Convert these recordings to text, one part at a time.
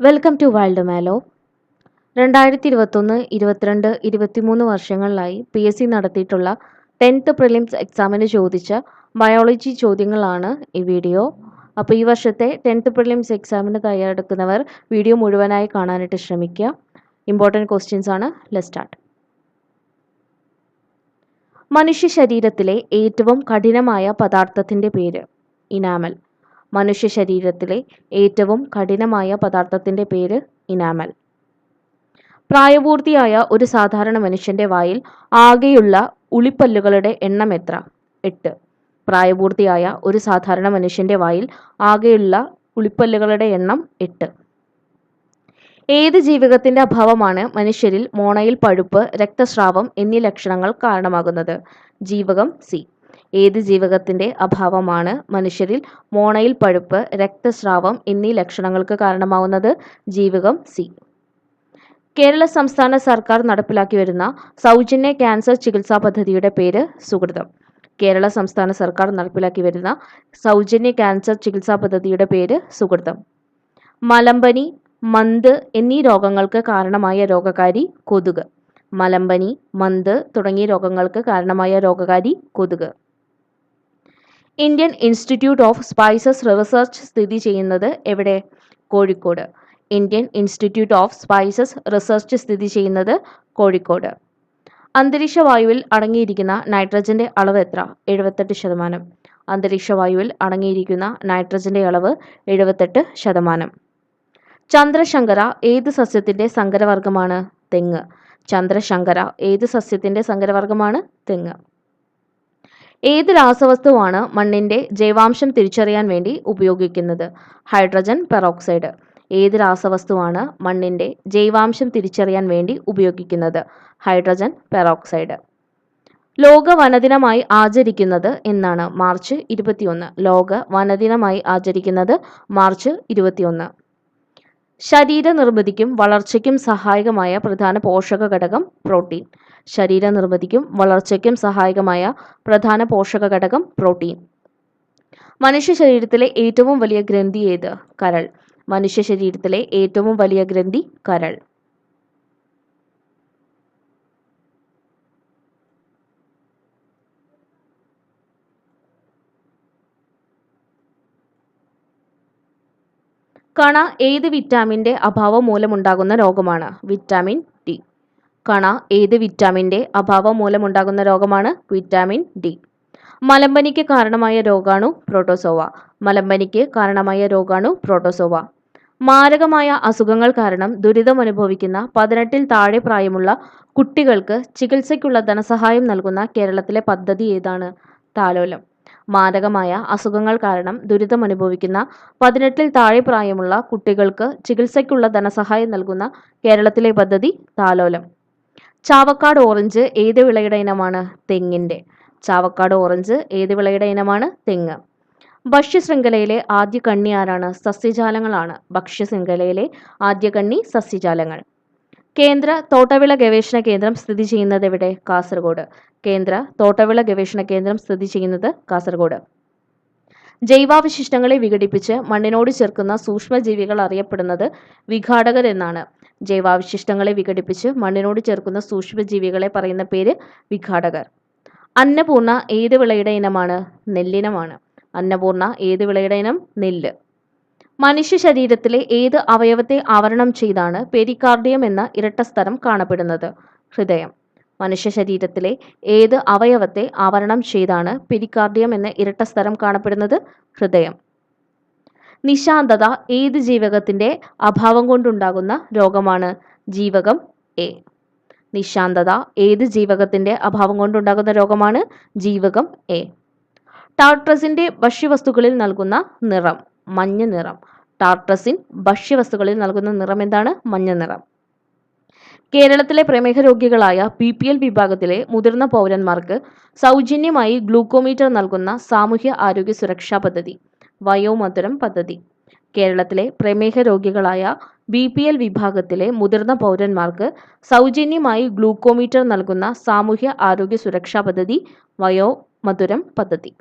Welcome to world മാലോ. 2021, 22, 23 വർഷങ്ങളിലായി PSC നടത്തിയിട്ടുള്ള 10th പ്രിലിംസ് എക്സാമിന് ചോദിച്ച ബയോളജി ചോദ്യങ്ങളാണ് ഈ വീഡിയോ. അപ്പോൾ ഈ വർഷത്തെ 10th പ്രിലിംസ് എക്സാമിന് തയ്യാറെടുക്കുന്നവർ വീഡിയോ മുഴുവനായി കാണാനായിട്ട് ശ്രമിക്കുക. ഇമ്പോർട്ടൻറ്റ് ക്വസ്റ്റ്യൻസ് ആണ്. Let's start. മനുഷ്യ ശരീരത്തിലെ ഏറ്റവും കഠിനമായ പദാർത്ഥത്തിൻ്റെ പേര്? ഇനാമൽ. മനുഷ്യ ശരീരത്തിലെ ഏറ്റവും കഠിനമായ പദാർത്ഥത്തിൻ്റെ പേര് ഇനാമൽ. പ്രായപൂർത്തിയായ ഒരു സാധാരണ മനുഷ്യൻ്റെ വായിൽ ആകെയുള്ള ഉളിപ്പല്ലുകളുടെ എണ്ണം എത്ര? 8. പ്രായപൂർത്തിയായ ഒരു സാധാരണ മനുഷ്യൻ്റെ വായിൽ ആകെയുള്ള ഉളിപ്പല്ലുകളുടെ എണ്ണം 8. ഏത് ജീവകത്തിൻ്റെ അഭാവമാണ് മനുഷ്യരിൽ മോണയിൽ പഴുപ്പ്, രക്തസ്രാവം എന്നീ ലക്ഷണങ്ങൾ കാരണമാകുന്നത്? ജീവകം സി. ഏത് ജീവകത്തിൻ്റെ അഭാവമാണ് മനുഷ്യരിൽ മോണയിൽ പഴുപ്പ്, രക്തസ്രാവം എന്നീ ലക്ഷണങ്ങൾക്ക് കാരണമാകുന്നത്? ജീവകം സി. കേരള സംസ്ഥാന സർക്കാർ നടപ്പിലാക്കി വരുന്ന സൗജന്യ ക്യാൻസർ ചികിത്സാ പദ്ധതിയുടെ പേര് സുകൃതം. കേരള സംസ്ഥാന സർക്കാർ നടപ്പിലാക്കി വരുന്ന സൗജന്യ ക്യാൻസർ ചികിത്സാ പദ്ധതിയുടെ പേര് സുകൃതം. മലമ്പനി, മന്ത് എന്നീ രോഗങ്ങൾക്ക് കാരണമായ രോഗകാരി കൊതുക്. മലമ്പനി, മന്ത് തുടങ്ങിയ രോഗങ്ങൾക്ക് കാരണമായ രോഗകാരി കൊതുക്. Indian institute of spices research സ്ഥിതി ചെയ്യുന്നത് എവിടെ? Kozhikode. Indian institute of spices research സ്ഥിതി ചെയ്യുന്നത് കോഴിക്കോട്. അന്തരീക്ഷ വായുവിൽ അടങ്ങിയിരിക്കുന്ന നൈട്രജന്റെ അളവ് എത്ര? 78%. അന്തരീക്ഷ വായുവിൽ അടങ്ങിയിരിക്കുന്ന നൈട്രജന്റെ അളവ് 78%. ചന്ദ്രശങ്കര ഏത് സസ്യത്തിന്റെ സങ്കരവർഗമാണ്? തെങ്ങ്. ചന്ദ്രശങ്കര ഏത് സസ്യത്തിന്റെ സങ്കരവർഗമാണ്? തെങ്ങ്. ഏത് രാസവസ്തുവാണ് മണ്ണിന്റെ ജൈവാംശം തിരിച്ചറിയാൻ വേണ്ടി ഉപയോഗിക്കുന്നത്? Hydrogen peroxide. ഏത് രാസവസ്തുവാണ് മണ്ണിന്റെ ജൈവാംശം തിരിച്ചറിയാൻ വേണ്ടി ഉപയോഗിക്കുന്നത്? Hydrogen peroxide. ലോക വനദിനമായി ആചരിക്കുന്നത് എന്നാണ്? മാർച്ച് 21. ലോക വനദിനമായി ആചരിക്കുന്നത് മാർച്ച് 21. ശരീരനിർമ്മിതിക്കും വളർച്ചയ്ക്കും സഹായകമായ പ്രധാന പോഷക ഘടകം പ്രോട്ടീൻ. ശരീരനിർമ്മിതിക്കും വളർച്ചയ്ക്കും സഹായകമായ പ്രധാന പോഷക ഘടകം പ്രോട്ടീൻ. മനുഷ്യ ശരീരത്തിലെ ഏറ്റവും വലിയ ഗ്രന്ഥി ഏത്? കരൾ. മനുഷ്യ ശരീരത്തിലെ ഏറ്റവും വലിയ ഗ്രന്ഥി കരൾ. കണ ഏത് വിറ്റാമിൻ്റെ അഭാവം മൂലമുണ്ടാകുന്ന രോഗമാണ്? Vitamin D. കണ ഏത് വിറ്റാമിൻ്റെ അഭാവം മൂലമുണ്ടാകുന്ന രോഗമാണ്? Vitamin D. മലമ്പനിക്ക് കാരണമായ രോഗാണു പ്രോട്ടോസോവ. മലമ്പനിക്ക് കാരണമായ രോഗാണു പ്രോട്ടോസോവ. മാരകമായ അസുഖങ്ങൾ കാരണം ദുരിതമനുഭവിക്കുന്ന 18-ൽ താഴെ പ്രായമുള്ള കുട്ടികൾക്ക് ചികിത്സയ്ക്കുള്ള ധനസഹായം നൽകുന്ന കേരളത്തിലെ പദ്ധതി ഏതാണ്? താലോലം. മാരകമായ അസുഖങ്ങൾ കാരണം ദുരിതമനുഭവിക്കുന്ന 18-ൽ താഴെ പ്രായമുള്ള കുട്ടികൾക്ക് ചികിത്സയ്ക്കുള്ള ധനസഹായം നൽകുന്ന കേരളത്തിലെ പദ്ധതി താലോലം. ചാവക്കാട് ഓറഞ്ച് ഏത് വിളയുടെ ഇനമാണ്? തെങ്ങിൻ്റെ. ചാവക്കാട് ഓറഞ്ച് ഏത് വിളയുടെ ഇനമാണ്? തെങ്ങ്. ഭക്ഷ്യശൃംഖലയിലെ ആദ്യ കണ്ണി ആരാണ്? സസ്യജാലങ്ങളാണ്. ഭക്ഷ്യശൃംഖലയിലെ ആദ്യ കണ്ണി സസ്യജാലങ്ങൾ. കേന്ദ്ര തോട്ടവിള ഗവേഷണ കേന്ദ്രം സ്ഥിതി ചെയ്യുന്നത് എവിടെ? കാസർഗോഡ്. കേന്ദ്ര തോട്ടവിള ഗവേഷണ കേന്ദ്രം സ്ഥിതി ചെയ്യുന്നത് കാസർഗോഡ്. ജൈവാവശിഷ്ടങ്ങളെ വിഘടിപ്പിച്ച് മണ്ണിനോട് ചേർക്കുന്ന സൂക്ഷ്മജീവികൾ അറിയപ്പെടുന്നത് വിഘാടകർ എന്നാണ്. ജൈവാവശിഷ്ടങ്ങളെ വിഘടിപ്പിച്ച് മണ്ണിനോട് ചേർക്കുന്ന സൂക്ഷ്മജീവികളെ പറയുന്ന പേര് വിഘാടകർ. അന്നപൂർണ ഏത് വിളയുടെ ഇനമാണ്? നെല്ലിനമാണ്. അന്നപൂർണ ഏത് വിളയുടെ ഇനം? നെല്ല്. മനുഷ്യ ശരീരത്തിലെ ഏത് അവയവത്തെ ആവരണം ചെയ്താണ് പെരികാർഡിയം എന്ന ഇരട്ടസ്തരം കാണപ്പെടുന്നത്? ഹൃദയം. മനുഷ്യ ശരീരത്തിലെ ഏത് അവയവത്തെ ആവരണം ചെയ്താണ് പെരികാർഡിയം എന്ന ഇരട്ടസ്തരം കാണപ്പെടുന്നത്? ഹൃദയം. നിശാന്തത ഏത് ജീവകത്തിന്റെ അഭാവം കൊണ്ടുണ്ടാകുന്ന രോഗമാണ്? ജീവകം എ. നിശാന്തത ഏത് ജീവകത്തിന്റെ അഭാവം കൊണ്ടുണ്ടാകുന്ന രോഗമാണ്? ജീവകം എ. ടാർട്രസിന്റെ ഭക്ഷ്യവസ്തുക്കളിൽ നൽകുന്ന നിറം മഞ്ഞ നിറം. ടാർട്രസിൻ ഭക്ഷ്യവസ്തുക്കളിൽ നൽകുന്ന നിറം എന്താണ്? മഞ്ഞ നിറം. കേരളത്തിലെ പ്രമേഹ രോഗികളായ BPL വിഭാഗത്തിലെ മുതിർന്ന പൗരന്മാർക്ക് സൗജന്യമായി ഗ്ലൂക്കോമീറ്റർ നൽകുന്ന സാമൂഹ്യ ആരോഗ്യ സുരക്ഷാ പദ്ധതി വയോമധുരം പദ്ധതി. കേരളത്തിലെ പ്രമേഹ രോഗികളായ BPL വിഭാഗത്തിലെ മുതിർന്ന പൗരന്മാർക്ക് സൗജന്യമായി ഗ്ലൂക്കോമീറ്റർ നൽകുന്ന സാമൂഹ്യ ആരോഗ്യ സുരക്ഷാ പദ്ധതി വയോമധുരം പദ്ധതി.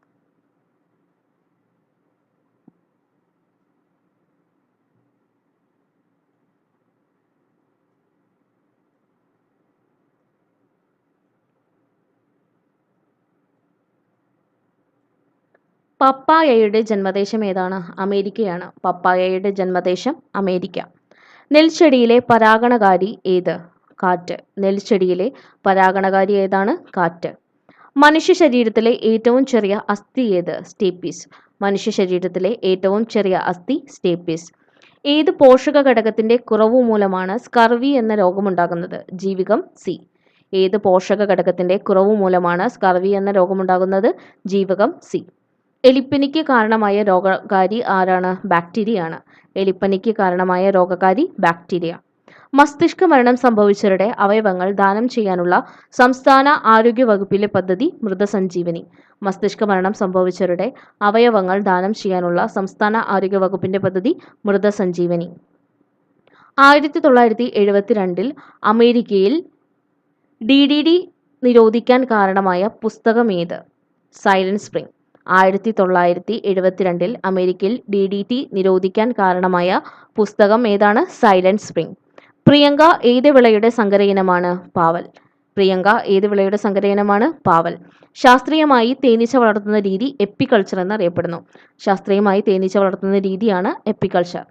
പപ്പായയുടെ ജന്മദേശം ഏതാണ്? അമേരിക്കയാണ്. പപ്പായയുടെ ജന്മദേശം അമേരിക്ക. നെൽച്ചെടിയിലെ പരാഗണകാരി ഏത്? കാറ്റ്. നെൽച്ചെടിയിലെ പരാഗണകാരി ഏതാണ്? കാറ്റ്. മനുഷ്യ ശരീരത്തിലെ ഏറ്റവും ചെറിയ അസ്ഥി ഏത്? സ്റ്റേപ്പീസ്. മനുഷ്യ ശരീരത്തിലെ ഏറ്റവും ചെറിയ അസ്ഥി സ്റ്റേപ്പീസ്. ഏത് പോഷക ഘടകത്തിന്റെ കുറവ് മൂലമാണ് സ്കർവി എന്ന രോഗമുണ്ടാകുന്നത്? ജീവികം സി. ഏത് പോഷക ഘടകത്തിന്റെ കുറവ് മൂലമാണ് സ്കർവി എന്ന രോഗമുണ്ടാകുന്നത്? ജീവകം സി. എലിപ്പനിക്ക് കാരണമായ രോഗകാരി ആരാണ്? ബാക്ടീരിയയാണ്. എലിപ്പനിക്ക് കാരണമായ രോഗകാരി ബാക്ടീരിയ. മസ്തിഷ്ക മരണം സംഭവിച്ചവരുടെ അവയവങ്ങൾ ദാനം ചെയ്യാനുള്ള സംസ്ഥാന ആരോഗ്യ വകുപ്പിലെ പദ്ധതി മൃതസഞ്ജീവനി. മസ്തിഷ്ക മരണം സംഭവിച്ചവരുടെ അവയവങ്ങൾ ദാനം ചെയ്യാനുള്ള സംസ്ഥാന ആരോഗ്യ വകുപ്പിന്റെ പദ്ധതി മൃതസഞ്ജീവനി. 1972 അമേരിക്കയിൽ DDT നിരോധിക്കാൻ കാരണമായ പുസ്തകം ഏത്? Silent spring. 1972 അമേരിക്കയിൽ DDT നിരോധിക്കാൻ കാരണമായ പുസ്തകം ഏതാണ്? Silent spring. പ്രിയങ്ക ഏത് വിളയുടെ സങ്കരയിനമാണ്? പാവൽ. പ്രിയങ്ക ഏത് വിളയുടെ സങ്കരയിനമാണ്? പാവൽ. ശാസ്ത്രീയമായി തേനീച്ച വളർത്തുന്ന രീതി എപ്പിക്കൾച്ചർ എന്നറിയപ്പെടുന്നു. ശാസ്ത്രീയമായി തേനീച്ച വളർത്തുന്ന രീതിയാണ് എപ്പിക്കൾച്ചർ.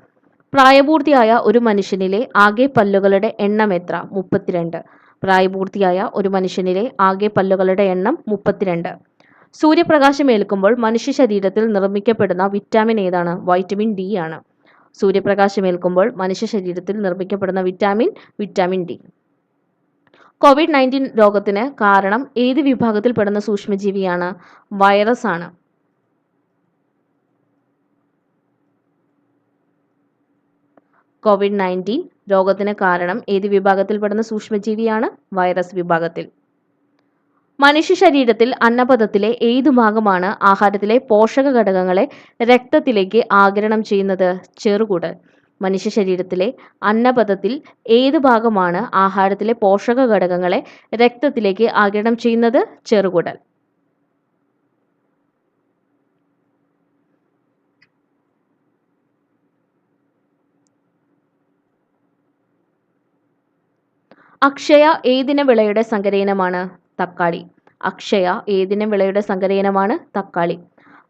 പ്രായപൂർത്തിയായ ഒരു മനുഷ്യനിലെ ആകെ പല്ലുകളുടെ എണ്ണം എത്ര? 32. പ്രായപൂർത്തിയായ ഒരു മനുഷ്യനിലെ ആകെ പല്ലുകളുടെ എണ്ണം 32. സൂര്യപ്രകാശം ഏൽക്കുമ്പോൾ മനുഷ്യ ശരീരത്തിൽ നിർമ്മിക്കപ്പെടുന്ന വിറ്റാമിൻ ഏതാണ്? വൈറ്റമിൻ ഡി ആണ്. സൂര്യപ്രകാശമേൽക്കുമ്പോൾ മനുഷ്യ ശരീരത്തിൽ നിർമ്മിക്കപ്പെടുന്ന വിറ്റാമിൻ ഡി. COVID-19 രോഗത്തിന് കാരണം ഏത് വിഭാഗത്തിൽപ്പെടുന്ന സൂക്ഷ്മജീവിയാണ്? വൈറസ് ആണ്. COVID-19 രോഗത്തിന് കാരണം ഏത് വിഭാഗത്തിൽപ്പെടുന്ന സൂക്ഷ്മജീവിയാണ്? വൈറസ് വിഭാഗത്തിൽ. മനുഷ്യ ശരീരത്തിൽ അന്നപഥത്തിലെ ഏതു ഭാഗമാണ് ആഹാരത്തിലെ പോഷക ഘടകങ്ങളെ രക്തത്തിലേക്ക് ആഗിരണം ചെയ്യുന്നത്? ചെറുകുടൽ. മനുഷ്യ ശരീരത്തിലെ അന്നപഥത്തിൽ ഏതു ഭാഗമാണ് ആഹാരത്തിലെ പോഷക ഘടകങ്ങളെ രക്തത്തിലേക്ക് ആഗിരണം ചെയ്യുന്നത്? ചെറുകുടൽ. അക്ഷയ ഏതിന വിളയുടെ സങ്കരയിനമാണ്? തക്കാളി. അക്ഷയ ഏതിന വിളയുടെ സങ്കരയിനമാണ്? തക്കാളി.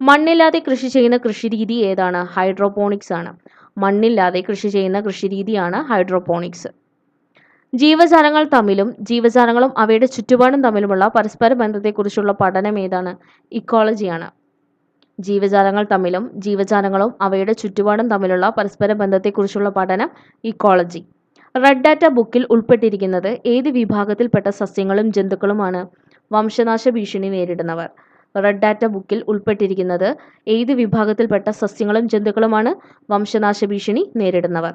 മണ്ണില്ലാതെ കൃഷി ചെയ്യുന്ന കൃഷിരീതി ഏതാണ്? ഹൈഡ്രോപോണിക്സ് ആണ്. മണ്ണില്ലാതെ കൃഷി ചെയ്യുന്ന കൃഷിരീതിയാണ് ഹൈഡ്രോപോണിക്സ്. ജീവജാലങ്ങൾ തമ്മിലും ജീവജാലങ്ങളും അവയുടെ ചുറ്റുപാടും തമ്മിലുമുള്ള പരസ്പര ബന്ധത്തെക്കുറിച്ചുള്ള പഠനം ഏതാണ്? ഇക്കോളജിയാണ്. ജീവജാലങ്ങൾ തമ്മിലും ജീവജാലങ്ങളും അവയുടെ ചുറ്റുപാടും തമ്മിലുള്ള പരസ്പര ബന്ധത്തെക്കുറിച്ചുള്ള പഠനം ഇക്കോളജി. റെഡ് ഡാറ്റ ബുക്കിൽ ഉൾപ്പെട്ടിരിക്കുന്നത് ഏത് വിഭാഗത്തിൽപ്പെട്ട സസ്യങ്ങളും ജന്തുക്കളുമാണ്? വംശനാശ ഭീഷണി നേരിടുന്നവർ. റെഡ് ഡാറ്റ ബുക്കിൽ ഉൾപ്പെട്ടിരിക്കുന്നത് ഏത് വിഭാഗത്തിൽപ്പെട്ട സസ്യങ്ങളും ജന്തുക്കളുമാണ്? വംശനാശ ഭീഷണി നേരിടുന്നവർ.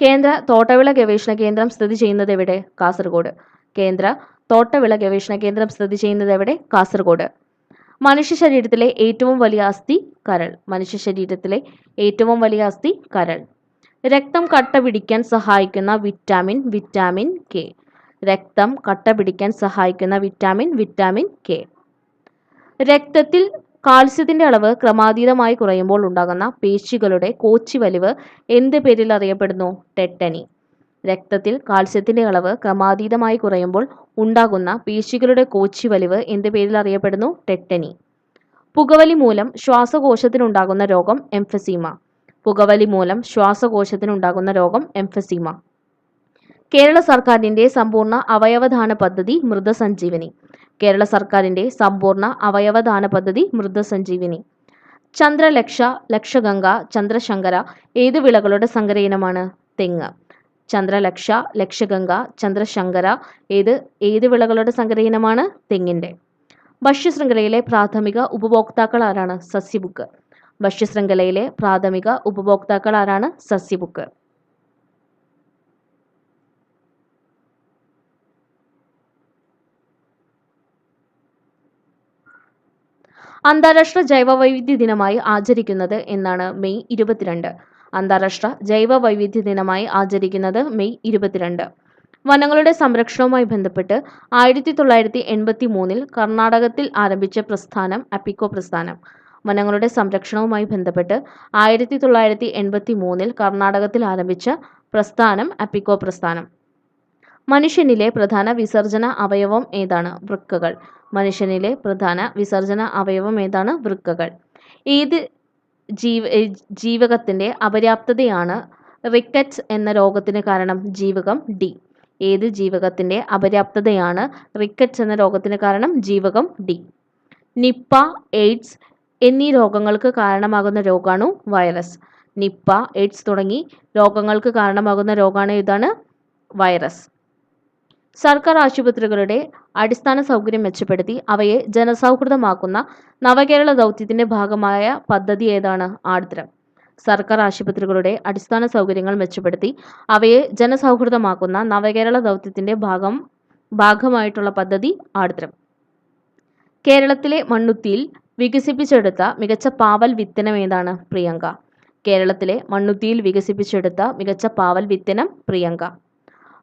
കേന്ദ്ര തോട്ടവിള ഗവേഷണ കേന്ദ്രം സ്ഥിതി ചെയ്യുന്നത് എവിടെ? കാസർഗോഡ്. കേന്ദ്ര തോട്ടവിള ഗവേഷണ കേന്ദ്രം സ്ഥിതി ചെയ്യുന്നത് എവിടെ? കാസർഗോഡ്. മനുഷ്യ ശരീരത്തിലെ ഏറ്റവും വലിയ അസ്ഥി കരൾ. മനുഷ്യ ശരീരത്തിലെ ഏറ്റവും വലിയ അസ്ഥി കരൾ. രക്തം കട്ട പിടിക്കാൻ സഹായിക്കുന്ന വിറ്റാമിൻ കെ. രക്തം കട്ട പിടിക്കാൻ സഹായിക്കുന്ന വിറ്റാമിൻ കെ. രക്തത്തിൽ കാൽസ്യത്തിന്റെ അളവ് ക്രമാതീതമായി കുറയുമ്പോൾ ഉണ്ടാകുന്ന പേശികളുടെ കോച്ചിവലിവ് എന്ത് പേരിൽ അറിയപ്പെടുന്നു? ടെറ്റനി. രക്തത്തിൽ കാൽസ്യത്തിന്റെ അളവ് ക്രമാതീതമായി കുറയുമ്പോൾ ഉണ്ടാകുന്ന പേശികളുടെ കോച്ചിവലിവ് എന്ത് പേരിൽ അറിയപ്പെടുന്നു? ടെറ്റനി. പുകവലി മൂലം ശ്വാസകോശത്തിനുണ്ടാകുന്ന രോഗം എംഫസീമ. പുകവലി മൂലം ശ്വാസകോശത്തിനുണ്ടാകുന്ന രോഗം എംഫസീമ. കേരള സർക്കാരിന്റെ സമ്പൂർണ്ണ അവയവദാന പദ്ധതി മൃതസഞ്ജീവനി. കേരള സർക്കാരിന്റെ സമ്പൂർണ്ണ അവയവദാന പദ്ധതി മൃതസഞ്ജീവനി. ചന്ദ്രലക്ഷ, ലക്ഷഗംഗ, ചന്ദ്രശങ്കര ഏത് വിളകളുടെ സങ്കരയിനമാണ്? തെങ്ങ്. ചന്ദ്രലക്ഷ, ലക്ഷഗംഗ, ചന്ദ്രശങ്കര ഏത് വിളകളുടെ സങ്കരയിനമാണ്? തെങ്ങിന്റെ. ഭക്ഷ്യശൃംഖലയിലെ പ്രാഥമിക ഉപഭോക്താക്കൾ ആരാണ്? സസ്യബുക്ക്. ഭക്ഷ്യശൃംഖലയിലെ പ്രാഥമിക ഉപഭോക്താക്കൾ ആരാണ്? സസ്യബുക്ക്. അന്താരാഷ്ട്ര ജൈവവൈവിധ്യ ദിനമായി ആചരിക്കുന്നത് എന്നാണ്? മെയ് 22. അന്താരാഷ്ട്ര ജൈവവൈവിധ്യ ദിനമായി ആചരിക്കുന്നത് മെയ് 22. വനങ്ങളുടെ സംരക്ഷണവുമായി ബന്ധപ്പെട്ട് 1983 കർണാടകത്തിൽ ആരംഭിച്ച പ്രസ്ഥാനം അപ്പിക്കോ പ്രസ്ഥാനം. വനങ്ങളുടെ സംരക്ഷണവുമായി ബന്ധപ്പെട്ട് 1983 കർണാടകത്തിൽ ആരംഭിച്ച പ്രസ്ഥാനം അപ്പിക്കോ പ്രസ്ഥാനം. മനുഷ്യനിലെ പ്രധാന വിസർജന അവയവം ഏതാണ്? വൃക്കകൾ. മനുഷ്യനിലെ പ്രധാന വിസർജന അവയവം ഏതാണ്? വൃക്കകൾ. ഏത് ജീവകത്തിന്റെ അപര്യാപ്തതയാണ് റിക്കറ്റ്സ് എന്ന രോഗത്തിന് കാരണം? ജീവകം ഡി. ഏത് ജീവകത്തിന്റെ അപര്യാപ്തതയാണ് റിക്കറ്റ്സ് എന്ന രോഗത്തിന് കാരണം? ജീവകം ഡി. നിപ്പ, എയ്ഡ്സ് എന്നീ രോഗങ്ങൾക്ക് കാരണമാകുന്ന രോഗാണു വൈറസ്. നിപ്പ, എയ്ഡ്സ് തുടങ്ങി രോഗങ്ങൾക്ക് കാരണമാകുന്ന രോഗാണു ഏതാണ്? വൈറസ്. സർക്കാർ ആശുപത്രികളുടെ അടിസ്ഥാന സൗകര്യം മെച്ചപ്പെടുത്തി അവയെ ജനസൗഹൃദമാക്കുന്ന നവകേരള ദൗത്യത്തിന്റെ ഭാഗമായ പദ്ധതി ഏതാണ്? ആർദ്രം. സർക്കാർ ആശുപത്രികളുടെ അടിസ്ഥാന സൗകര്യങ്ങൾ മെച്ചപ്പെടുത്തി അവയെ ജനസൗഹൃദമാക്കുന്ന നവകേരള ദൗത്യത്തിന്റെ ഭാഗമായിട്ടുള്ള പദ്ധതി ആർദ്രം. കേരളത്തിലെ മണ്ണുത്തിയിൽ വികസിപ്പിച്ചെടുത്ത മികച്ച പാവൽ വിത്തനം ഏതാണ്? പ്രിയങ്ക. കേരളത്തിലെ മണ്ണുത്തിയിൽ വികസിപ്പിച്ചെടുത്ത മികച്ച പാവൽ വിത്തനം പ്രിയങ്ക.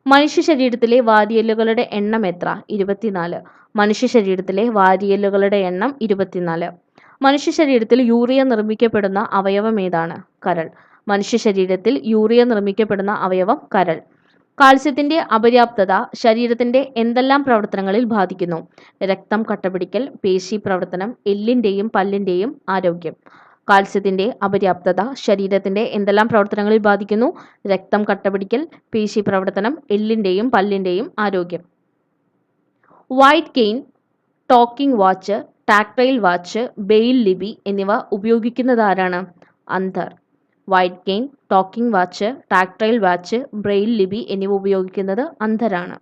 മനുഷ്യ ശരീരത്തിലെ വാരിയെല്ലുകളുടെ എണ്ണം എത്ര? 24. മനുഷ്യ ശരീരത്തിലെ വാരിയെല്ലുകളുടെ എണ്ണം 24. മനുഷ്യ ശരീരത്തിൽ യൂറിയ നിർമ്മിക്കപ്പെടുന്ന അവയവം ഏതാണ്? കരൾ. മനുഷ്യ ശരീരത്തിൽ യൂറിയ നിർമ്മിക്കപ്പെടുന്ന അവയവം കരൾ. കാൽസ്യത്തിന്റെ അപര്യാപ്തത ശരീരത്തിന്റെ എന്തെല്ലാം പ്രവർത്തനങ്ങളിൽ ബാധിക്കുന്നു? രക്തം കട്ടപിടിക്കൽ, പേശി പ്രവർത്തനം, എല്ലിന്റെയും പല്ലിന്റെയും ആരോഗ്യം. കാൽസ്യത്തിന്റെ അപര്യാപ്തത ശരീരത്തിന്റെ എന്തെല്ലാം പ്രവർത്തനങ്ങളിൽ ബാധിക്കുന്നു? രക്തം കട്ടപിടിക്കൽ, പേശി പ്രവർത്തനം, എല്ലിന്റെയും പല്ലിന്റെയും ആരോഗ്യം. White cane, talking watch, tactile watch, braille ലിപി എന്നിവ ഉപയോഗിക്കുന്നതാരാണ്? അന്ധർ. White cane, talking watch, tactile watch, braille ലിപി എന്നിവ ഉപയോഗിക്കുന്നത് അന്ധരാണ്.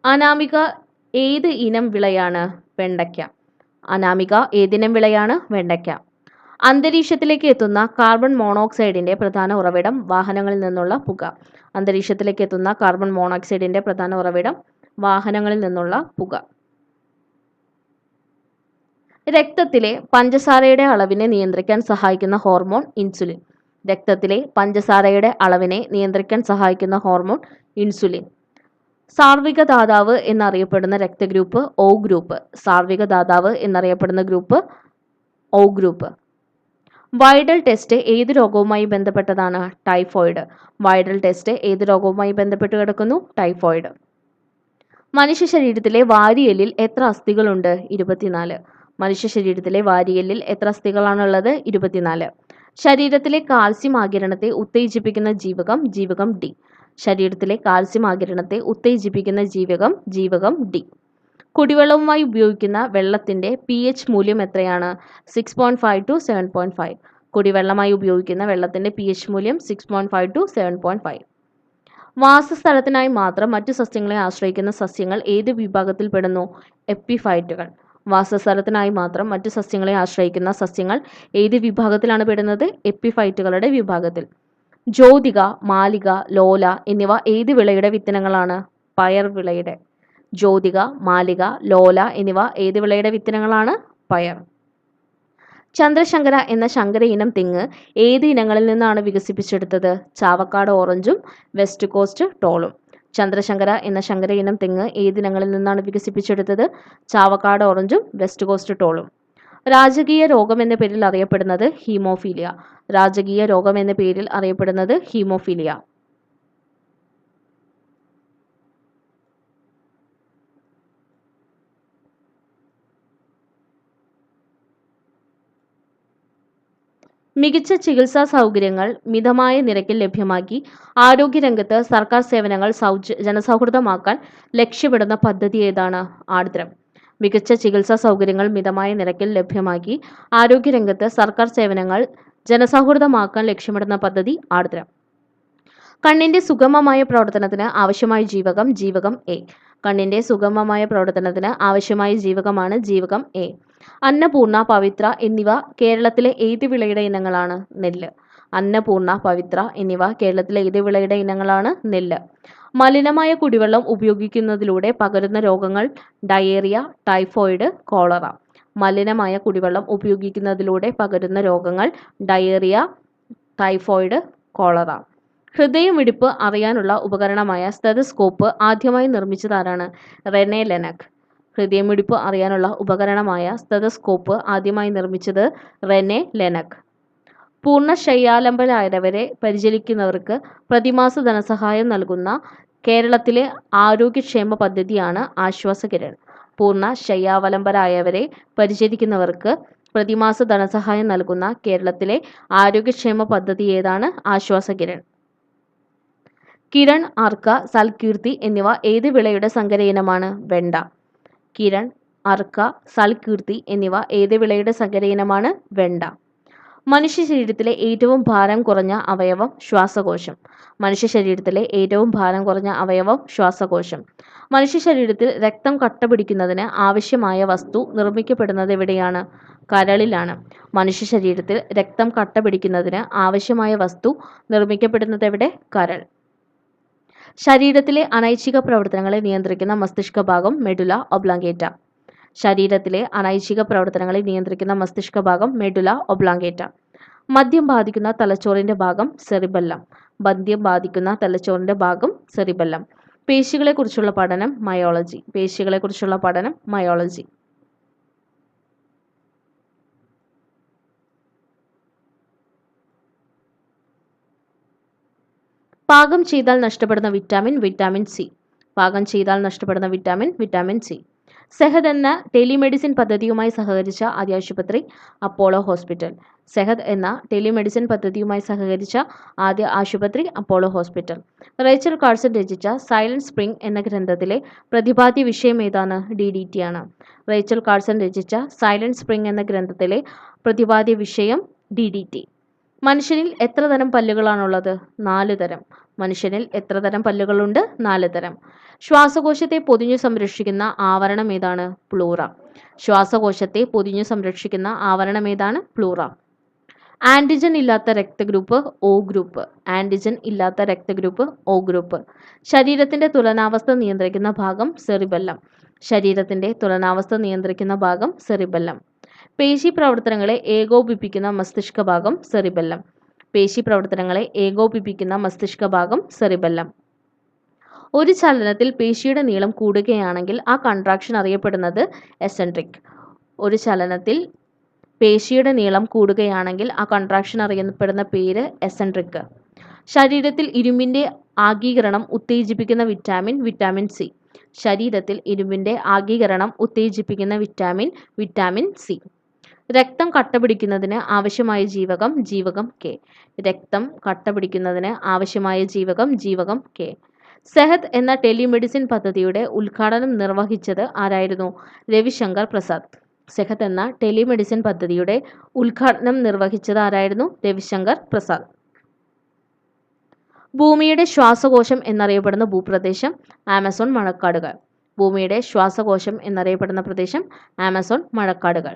അനാമിക ഏത് ഇനം വിളയാണ്? വെണ്ടയ്ക്ക. അനാമിക ഏതിനം വിളയാണ്? വെണ്ടയ്ക്ക. അന്തരീക്ഷത്തിലേക്ക് എത്തുന്ന കാർബൺ മോണോക്സൈഡിന്റെ പ്രധാന ഉറവിടം വാഹനങ്ങളിൽ നിന്നുള്ള പുക. അന്തരീക്ഷത്തിലേക്ക് എത്തുന്ന കാർബൺ മോണോക്സൈഡിന്റെ പ്രധാന ഉറവിടം വാഹനങ്ങളിൽ നിന്നുള്ള പുക. രക്തത്തിലെ പഞ്ചസാരയുടെ അളവിനെ നിയന്ത്രിക്കാൻ സഹായിക്കുന്ന ഹോർമോൺ ഇൻസുലിൻ. രക്തത്തിലെ പഞ്ചസാരയുടെ അളവിനെ നിയന്ത്രിക്കാൻ സഹായിക്കുന്ന ഹോർമോൺ ഇൻസുലിൻ. സാർവിക ദാതാവ് എന്നറിയപ്പെടുന്ന രക്തഗ്രൂപ്പ് O ഗ്രൂപ്പ്. സാർവിക ദാതാവ് എന്നറിയപ്പെടുന്ന group O group. Widal test ഏത് രോഗവുമായി ബന്ധപ്പെട്ടതാണ്? ടൈഫോയിഡ്. വൈഡൽ ടെസ്റ്റ് ഏത് രോഗവുമായി ബന്ധപ്പെട്ട് കിടക്കുന്നു? ടൈഫോയിഡ്. മനുഷ്യ ശരീരത്തിലെ വാരിയെല്ലിൽ എത്ര അസ്ഥികളുണ്ട്? 24. മനുഷ്യ ശരീരത്തിലെ വാരിയെല്ലിൽ എത്ര അസ്ഥികളാണുള്ളത്? 24. ശരീരത്തിലെ കാൽസ്യം ആഗിരണത്തെ ഉത്തേജിപ്പിക്കുന്ന ജീവകം? ജീവകം ഡി. ശരീരത്തിലെ കാൽസ്യം ആഗിരണത്തെ ഉത്തേജിപ്പിക്കുന്ന ജീവകം ഡി. കുടിവെള്ളവുമായി ഉപയോഗിക്കുന്ന വെള്ളത്തിന്റെ pH മൂല്യം എത്രയാണ്? 6.5 to 7.5. കുടിവെള്ളമായി ഉപയോഗിക്കുന്ന വെള്ളത്തിന്റെ pH മൂല്യം 6.5 to 7.5. വാസസ്ഥലത്തിനായി മാത്രം മറ്റു സസ്യങ്ങളെ ആശ്രയിക്കുന്ന സസ്യങ്ങൾ ഏത് വിഭാഗത്തിൽ പെടുന്നു? എപ്പിഫൈറ്റുകൾ. വാസസ്ഥലത്തിനായി മാത്രം മറ്റു സസ്യങ്ങളെ ആശ്രയിക്കുന്ന സസ്യങ്ങൾ ഏത് വിഭാഗത്തിലാണ് പെടുന്നത്? എപ്പിഫൈറ്റുകളുടെ വിഭാഗത്തിൽ. ജ്യോതിക, മാലിക, ലോല എന്നിവ ഏത് വിളയുടെ വിത്തനങ്ങളാണ്? പയർ വിളയുടെ. ജ്യോതിക, മാലിക, ലോല എന്നിവ ഏത് വിളയുടെ വിത്തനങ്ങളാണ്? പയർ. ചന്ദ്രശങ്കര എന്ന ശങ്കര ഇനം തെങ്ങ് ഏത് ഇനങ്ങളിൽ നിന്നാണ് വികസിപ്പിച്ചെടുത്തത്? ചാവക്കാട് ഓറഞ്ചും വെസ്റ്റ് കോസ്റ്റ് ടോളും. ചന്ദ്രശങ്കര എന്ന ശങ്കര ഇനം തെങ്ങ് ഏതിനങ്ങളിൽ നിന്നാണ് വികസിപ്പിച്ചെടുത്തത്? ചാവക്കാട് ഓറഞ്ചും വെസ്റ്റ് കോസ്റ്റ് ടോളും. രാജകീയ രോഗം എന്ന പേരിൽ അറിയപ്പെടുന്നത് ഹീമോഫീലിയ. രാജകീയ രോഗം എന്ന പേരിൽ അറിയപ്പെടുന്നത് ഹീമോഫീലിയ. മികച്ച ചികിത്സാ സൗകര്യങ്ങൾ മിതമായ നിരക്കിൽ ലഭ്യമാക്കി ആരോഗ്യരംഗത്ത് സർക്കാർ സേവനങ്ങൾ ജനസൗഹൃദമാക്കാൻ ലക്ഷ്യമിടുന്ന പദ്ധതി ഏതാണ്? ആർദ്രം. മികച്ച ചികിത്സാ സൗകര്യങ്ങൾ മിതമായ നിരക്കിൽ ലഭ്യമാക്കി ആരോഗ്യരംഗത്ത് സർക്കാർ സേവനങ്ങൾ ജനസൗഹൃദമാക്കാൻ ലക്ഷ്യമിടുന്ന പദ്ധതി ആർദ്രം. കണ്ണിന്റെ സുഗമമായ പ്രവർത്തനത്തിന് ആവശ്യമായ ജീവകം എ. കണ്ണിന്റെ സുഗമമായ പ്രവർത്തനത്തിന് ആവശ്യമായ ജീവകമാണ് ജീവകം എ. അന്നപൂർണ, പവിത്ര എന്നിവ കേരളത്തിലെ ഏത് വിളയുടെ ഇനങ്ങളാണ്? നെല്ല്. അന്നപൂർണ, പവിത്ര എന്നിവ കേരളത്തിലെ ഏത് വിളയുടെ ഇനങ്ങളാണ്? നെല്ല്. മലിനമായ കുടിവെള്ളം ഉപയോഗിക്കുന്നതിലൂടെ പകരുന്ന രോഗങ്ങൾ? Diarrhoea, typhoid, cholera. മലിനമായ കുടിവെള്ളം ഉപയോഗിക്കുന്നതിലൂടെ പകരുന്ന രോഗങ്ങൾ? Diarrhoea, typhoid, cholera. ഹൃദയമിടിപ്പ് അറിയാനുള്ള ഉപകരണമായ സ്റ്റെതസ്കോപ്പ് ആദ്യമായി നിർമ്മിച്ചതാരാണ്? Rene Laennec. ഹൃദയമിടിപ്പ് അറിയാനുള്ള ഉപകരണമായ സ്റ്റെതസ്കോപ്പ് ആദ്യമായി നിർമ്മിച്ചത് റെനെ ലെനക്. പൂർണ്ണശയ്യാവലംബരായവരെ പരിചരിക്കുന്നവർക്ക് പ്രതിമാസ ധനസഹായം നൽകുന്ന കേരളത്തിലെ ആരോഗ്യക്ഷേമ പദ്ധതിയാണ് ആശ്വാസകിരൺ. പൂർണ്ണശയ്യാവലംബരായവരെ പരിചരിക്കുന്നവർക്ക് പ്രതിമാസ ധനസഹായം നൽകുന്ന കേരളത്തിലെ ആരോഗ്യക്ഷേമ പദ്ധതി ഏതാണ്? ആശ്വാസകിരൺ. കിരൺ, അർക്ക, സൽകീർത്തി എന്നിവ ഏത് വിളയുടെ സങ്കരയിനമാണ്? വെണ്ട. കിരൺ, അർക്ക, സൽകീർത്തി എന്നിവ ഏത് വിളയുടെ സങ്കരയിനമാണ്? വെണ്ട. മനുഷ്യ ശരീരത്തിലെ ഏറ്റവും ഭാരം കുറഞ്ഞ അവയവം ശ്വാസകോശം. മനുഷ്യ ശരീരത്തിലെ ഏറ്റവും ഭാരം കുറഞ്ഞ അവയവം ശ്വാസകോശം. മനുഷ്യ ശരീരത്തിൽ രക്തം കട്ടപിടിക്കുന്നതിന് ആവശ്യമായ വസ്തു നിർമ്മിക്കപ്പെടുന്നത് എവിടെയാണ്? കരളിലാണ്. മനുഷ്യ ശരീരത്തിൽ രക്തം കട്ടപിടിക്കുന്നതിന് ആവശ്യമായ വസ്തു നിർമ്മിക്കപ്പെടുന്നത് എവിടെ? കരൾ. ശരീരത്തിലെ അനൈച്ഛിക പ്രവർത്തനങ്ങളെ നിയന്ത്രിക്കുന്ന മസ്തിഷ്ക ഭാഗം മെഡുല ഒബ്ലോങ്കേറ്റ. ശരീരത്തിലെ അനൈച്ഛിക പ്രവർത്തനങ്ങളെ നിയന്ത്രിക്കുന്ന മസ്തിഷ്ക ഭാഗം മെഡുല ഒബ്ലോങ്കേറ്റ. മദ്യം ബാധിക്കുന്ന തലച്ചോറിന്റെ ഭാഗം സെറിബെല്ലം. മദ്യം ബാധിക്കുന്ന തലച്ചോറിന്റെ ഭാഗം സെറിബെല്ലം. പേശികളെക്കുറിച്ചുള്ള പഠനം മയോളജി. പേശികളെക്കുറിച്ചുള്ള പഠനം മയോളജി. പാകം ചെയ്താൽ നഷ്ടപ്പെടുന്ന വിറ്റാമിൻ വിറ്റാമിൻ സി. പാകം ചെയ്താൽ നഷ്ടപ്പെടുന്ന വിറ്റാമിൻ വിറ്റാമിൻ സി. സെഹദ് എന്ന ടെലിമെഡിസിൻ പദ്ധതിയുമായി സഹകരിച്ച ആദ്യ ആശുപത്രി അപ്പോളോ ഹോസ്പിറ്റൽ. സെഹദ് എന്ന ടെലിമെഡിസിൻ പദ്ധതിയുമായി സഹകരിച്ച ആദ്യ ആശുപത്രി അപ്പോളോ ഹോസ്പിറ്റൽ. റേച്ചൽ കാർസൺ രചിച്ച സൈലന്റ് സ്പ്രിംഗ് എന്ന ഗ്രന്ഥത്തിലെ പ്രതിപാദ്യ വിഷയം ഏതാണ്? DDT ആണ്. റേച്ചൽ കാർസൺ രചിച്ച സൈലന്റ് സ്പ്രിംഗ് എന്ന ഗ്രന്ഥത്തിലെ പ്രതിപാദ്യ വിഷയം DDT. മനുഷ്യനിൽ എത്ര തരം പല്ലുകളാണുള്ളത്? 4 തരം. മനുഷ്യനിൽ എത്ര തരം പല്ലുകളുണ്ട്? 4 തരം. ശ്വാസകോശത്തെ പൊതിഞ്ഞു സംരക്ഷിക്കുന്ന ആവരണം ഏതാണ്? പ്ലൂറ. ശ്വാസകോശത്തെ പൊതിഞ്ഞു സംരക്ഷിക്കുന്ന ആവരണം ഏതാണ്? പ്ലൂറ. ആന്റിജൻ ഇല്ലാത്ത രക്തഗ്രൂപ്പ് O ഗ്രൂപ്പ്. ആന്റിജൻ ഇല്ലാത്ത രക്തഗ്രൂപ്പ് O ഗ്രൂപ്പ്. ശരീരത്തിന്റെ തുലനാവസ്ഥ നിയന്ത്രിക്കുന്ന ഭാഗം സെറിബെല്ലം. ശരീരത്തിന്റെ തുലനാവസ്ഥ നിയന്ത്രിക്കുന്ന ഭാഗം സെറിബെല്ലം. പേശി പ്രവർത്തനങ്ങളെ ഏകോപിപ്പിക്കുന്ന മസ്തിഷ്ക ഭാഗം സെറിബെല്ലം. പേശി പ്രവർത്തനങ്ങളെ ഏകോപിപ്പിക്കുന്ന മസ്തിഷ്ക ഭാഗം സെറിബെല്ലം. ഒരു ചലനത്തിൽ പേശിയുടെ നീളം കൂടുകയാണെങ്കിൽ ആ കൺട്രാക്ഷൻ അറിയപ്പെടുന്നത് എസെൻട്രിക്. ഒരു ചലനത്തിൽ പേശിയുടെ നീളം കൂടുകയാണെങ്കിൽ ആ കൺട്രാക്ഷൻ അറിയപ്പെടുന്ന പേര് എസെൻട്രിക്. ശരീരത്തിൽ ഇരുമ്പിന്റെ ആഗീകരണം ഉത്തേജിപ്പിക്കുന്ന വിറ്റാമിൻ വിറ്റാമിൻ സി. ശരീരത്തിൽ ഇരുമ്പിന്റെ ആഗീകരണം ഉത്തേജിപ്പിക്കുന്ന വിറ്റാമിൻ വിറ്റാമിൻ സി. രക്തം കട്ടപിടിക്കുന്നതിന് ആവശ്യമായ ജീവകം ജീവകം കെ. രക്തം കട്ടപിടിക്കുന്നതിന് ആവശ്യമായ ജീവകം ജീവകം കെ. സെഹദ് എന്ന ടെലിമെഡിസിൻ പദ്ധതിയുടെ ഉദ്ഘാടനം നിർവഹിച്ചത് ആരായിരുന്നു? രവിശങ്കർ പ്രസാദ്. സെഹദ് എന്ന ടെലിമെഡിസിൻ പദ്ധതിയുടെ ഉദ്ഘാടനം നിർവഹിച്ചത് ആരായിരുന്നു? രവിശങ്കർ പ്രസാദ്. ഭൂമിയുടെ ശ്വാസകോശം എന്നറിയപ്പെടുന്ന ഭൂപ്രദേശം ആമസോൺ മഴക്കാടുകൾ. ഭൂമിയുടെ ശ്വാസകോശം എന്നറിയപ്പെടുന്ന പ്രദേശം ആമസോൺ മഴക്കാടുകൾ.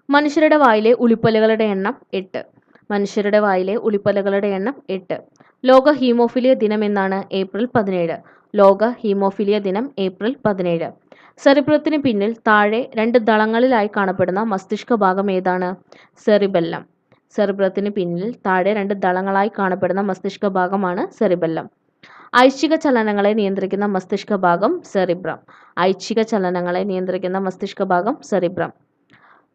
മനുഷ്യരുടെ വായിലെ ഉളിപ്പല്ലുകളുടെ എണ്ണം 8. മനുഷ്യരുടെ വായിലെ ഉളിപ്പല്ലുകളുടെ എണ്ണം 8. ലോക ഹീമോഫിലിയ ദിനം എന്നാണ്? ഏപ്രിൽ 17. ലോക ഹീമോഫിലിയ ദിനം ഏപ്രിൽ 17. സെറിബ്രത്തിന് പിന്നിൽ താഴെ 2 ദളങ്ങളിലായി കാണപ്പെടുന്ന മസ്തിഷ്ക ഭാഗം ഏതാണ്? സെറിബെല്ലം. സെറിബ്രത്തിന് പിന്നിൽ താഴെ 2 ദളങ്ങളായി കാണപ്പെടുന്ന മസ്തിഷ്ക ഭാഗമാണ് സെറിബെല്ലം. ഐച്ഛിക ചലനങ്ങളെ നിയന്ത്രിക്കുന്ന മസ്തിഷ്ക ഭാഗം സെറിബ്രം. ഐച്ഛിക ചലനങ്ങളെ നിയന്ത്രിക്കുന്ന മസ്തിഷ്ക ഭാഗം സെറിബ്രം.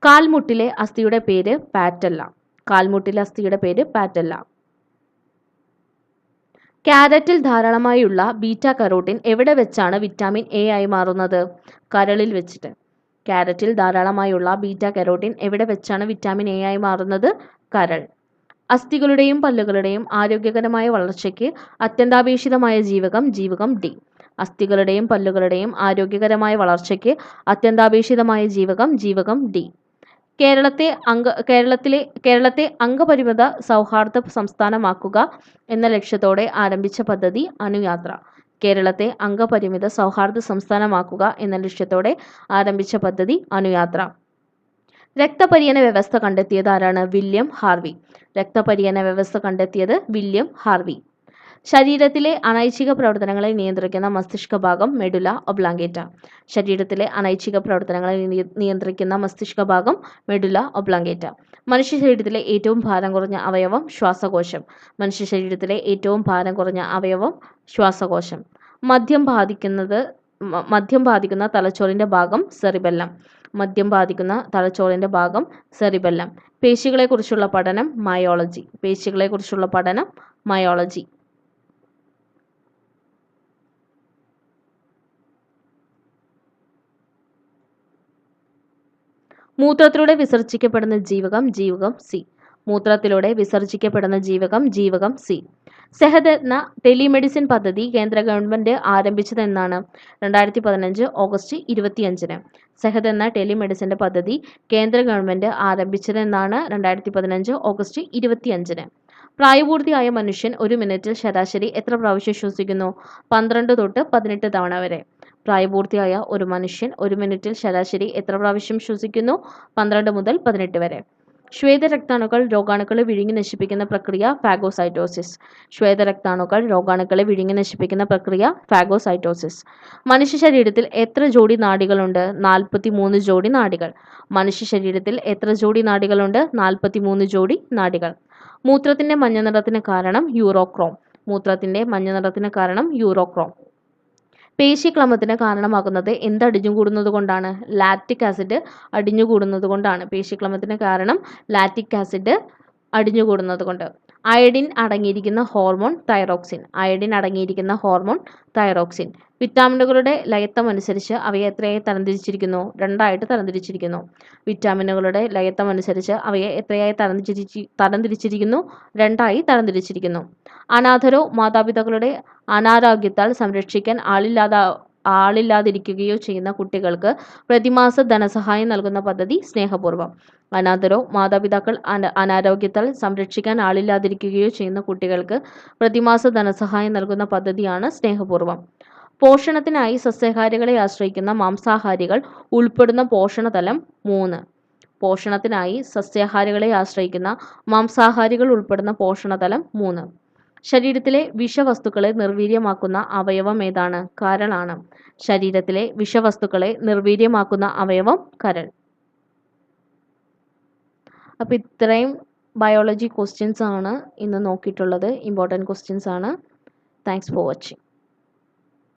കാൽമുട്ടിലെ അസ്ഥിയുടെ പേര് പാറ്റല്ല. കാൽമുട്ടിലെ അസ്ഥിയുടെ പേര് പാറ്റല്ല. ക്യാരറ്റിൽ ധാരാളമായുള്ള ബീറ്റ കരോട്ടിൻ എവിടെ വെച്ചാണ് വിറ്റാമിൻ എ ആയി മാറുന്നത്? കരളിൽ വെച്ചിട്ട്. ക്യാരറ്റിൽ ധാരാളമായുള്ള ബീറ്റ കരോട്ടിൻ എവിടെ വെച്ചാണ് വിറ്റാമിൻ എ ആയി മാറുന്നത്? കരൾ. അസ്ഥികളുടെയും പല്ലുകളുടെയും ആരോഗ്യകരമായ വളർച്ചയ്ക്ക് അത്യന്താപേക്ഷിതമായ ജീവകം ജീവകം ഡി. അസ്ഥികളുടെയും പല്ലുകളുടെയും ആരോഗ്യകരമായ വളർച്ചയ്ക്ക് അത്യന്താപേക്ഷിതമായ ജീവകം ജീവകം ഡി. കേരളത്തെ അംഗപരിമിത സൗഹാർദ്ദ സംസ്ഥാനമാക്കുക എന്ന ലക്ഷ്യത്തോടെ ആരംഭിച്ച പദ്ധതി അനുയാത്ര. കേരളത്തെ അംഗപരിമിത സൗഹാർദ്ദ സംസ്ഥാനമാക്കുക എന്ന ലക്ഷ്യത്തോടെ ആരംഭിച്ച പദ്ധതി അനുയാത്ര. രക്തപര്യന വ്യവസ്ഥ കണ്ടെത്തിയത് ആരാണ്? William Harvey. രക്തപര്യന വ്യവസ്ഥ കണ്ടെത്തിയത് വില്യം ഹാർവി. ശരീരത്തിലെ അനൈച്ഛിക പ്രവർത്തനങ്ങളെ നിയന്ത്രിക്കുന്ന മസ്തിഷ്ക ഭാഗം മെഡുല ഒബ്ലാങ്കേറ്റ. ശരീരത്തിലെ അനൈച്ഛിക പ്രവർത്തനങ്ങളെ നിയന്ത്രിക്കുന്ന മസ്തിഷ്ക ഭാഗം മെഡുല ഒബ്ലാങ്കേറ്റ. മനുഷ്യ ശരീരത്തിലെ ഏറ്റവും ഭാരം കുറഞ്ഞ അവയവം ശ്വാസകോശം. മനുഷ്യ ശരീരത്തിലെ ഏറ്റവും ഭാരം കുറഞ്ഞ അവയവം ശ്വാസകോശം. മദ്യം ബാധിക്കുന്ന തലച്ചോറിന്റെ ഭാഗം സെറിബെല്ലം. മദ്യം ബാധിക്കുന്ന തലച്ചോറിന്റെ ഭാഗം സെറിബെല്ലം. പേശികളെക്കുറിച്ചുള്ള പഠനം മയോളജി. പേശികളെക്കുറിച്ചുള്ള പഠനം മയോളജി. മൂത്രത്തിലൂടെ വിസർജിക്കപ്പെടുന്ന ജീവകം സി. മൂത്രത്തിലൂടെ വിസർജിക്കപ്പെടുന്ന ജീവകം സി. സെഹത് എന്ന ടെലിമെഡിസിൻ പദ്ധതി കേന്ദ്ര ഗവൺമെന്റ് ആരംഭിച്ചതെന്നാണ്? 2015 ഓഗസ്റ്റ് 25. സെഹത് എന്ന ടെലിമെഡിസിന്റെ പദ്ധതി കേന്ദ്ര ഗവൺമെന്റ് ആരംഭിച്ചതെന്നാണ്? 2015 ഓഗസ്റ്റ് 25. പ്രായപൂർത്തിയായ മനുഷ്യൻ ഒരു മിനിറ്റിൽ ശരാശരി എത്ര പ്രാവശ്യം ശ്വസിക്കുന്നു? 12 തൊട്ട് 18 തവണ വരെ. പ്രായപൂർത്തിയായ ഒരു മനുഷ്യൻ ഒരു മിനിറ്റിൽ ശരാശരി എത്ര പ്രാവശ്യം ശ്വസിക്കുന്നു? 12 മുതൽ 18 വരെ. ശ്വേതരക്താണുക്കൾ രോഗാണുക്കളെ വിഴുങ്ങി നശിപ്പിക്കുന്ന പ്രക്രിയ ഫാഗോസൈറ്റോസിസ്. ശ്വേതരക്താണുക്കൾ രോഗാണുക്കളെ വിഴുങ്ങി നശിപ്പിക്കുന്ന പ്രക്രിയ ഫാഗോസൈറ്റോസിസ്. മനുഷ്യ ശരീരത്തിൽ എത്ര ജോഡി നാഡികളുണ്ട്? 43 ജോഡി നാഡികൾ. മനുഷ്യ ശരീരത്തിൽ എത്ര ജോഡി നാഡികളുണ്ട്? 43 ജോഡി നാഡികൾ. മൂത്രത്തിന്റെ മഞ്ഞ നിറത്തിന് കാരണം യൂറോക്രോം. മൂത്രത്തിന്റെ മഞ്ഞ നിറത്തിന് കാരണം യൂറോക്രോം. പേശിക്ലമത്തിന് കാരണമാകുന്നത് അടിഞ്ഞുകൂടുന്നത് കൊണ്ടാണ്? ലാക്റ്റിക് ആസിഡ് അടിഞ്ഞുകൂടുന്നത് കൊണ്ടാണ്. പേശിക്ലമത്തിന് കാരണം ലാക്റ്റിക് ആസിഡ് അടിഞ്ഞുകൂടുന്നത് കൊണ്ട്. അയഡിൻ അടങ്ങിയിരിക്കുന്ന ഹോർമോൺ തൈറോക്സിൻ. അയഡിൻ അടങ്ങിയിരിക്കുന്ന ഹോർമോൺ തൈറോക്സിൻ. വിറ്റാമിനുകളുടെ ലയത്തമനുസരിച്ച് അവയെ എത്രയായി തരംതിരിച്ചിരിക്കുന്നു? രണ്ടായിട്ട് തരംതിരിച്ചിരിക്കുന്നു. വിറ്റാമിനുകളുടെ ലയത്തമനുസരിച്ച് അവയെ എത്രയായി തരംതിരിച്ചിരിക്കുന്നു? രണ്ടായി തരംതിരിച്ചിരിക്കുന്നു. അനാഥരോ മാതാപിതാക്കളുടെ അനാരോഗ്യത്താൽ സംരക്ഷിക്കാൻ ആളില്ലാതിരിക്കുകയോ ചെയ്യുന്ന കുട്ടികൾക്ക് പ്രതിമാസ ധനസഹായം നൽകുന്ന പദ്ധതി സ്നേഹപൂർവ്വം. അനാഥരോ മാതാപിതാക്കൾ അനാരോഗ്യത്താൽ സംരക്ഷിക്കാൻ ആളില്ലാതിരിക്കുകയോ ചെയ്യുന്ന കുട്ടികൾക്ക് പ്രതിമാസ ധനസഹായം നൽകുന്ന പദ്ധതിയാണ് സ്നേഹപൂർവ്വം. പോഷണത്തിനായി സസ്യാഹാരികളെ ആശ്രയിക്കുന്ന മാംസാഹാരികൾ ഉൾപ്പെടുന്ന പോഷണതലം 3. പോഷണത്തിനായി സസ്യാഹാരികളെ ആശ്രയിക്കുന്ന മാംസാഹാരികൾ ഉൾപ്പെടുന്ന പോഷണതലം 3. ശരീരത്തിലെ വിഷവസ്തുക്കളെ നിർവീര്യമാക്കുന്ന അവയവം ഏതാണ്? കരളാണ്. ശരീരത്തിലെ വിഷവസ്തുക്കളെ നിർവീര്യമാക്കുന്ന അവയവം കരൾ. അപ്പോൾ ഇത്രയും ബയോളജി ക്വസ്റ്റ്യൻസ് ആണ് ഇന്ന് നോക്കിയിട്ടുള്ളത്. ഇമ്പോർട്ടൻറ്റ് ക്വസ്റ്റ്യൻസ് ആണ്. Thanks for watching.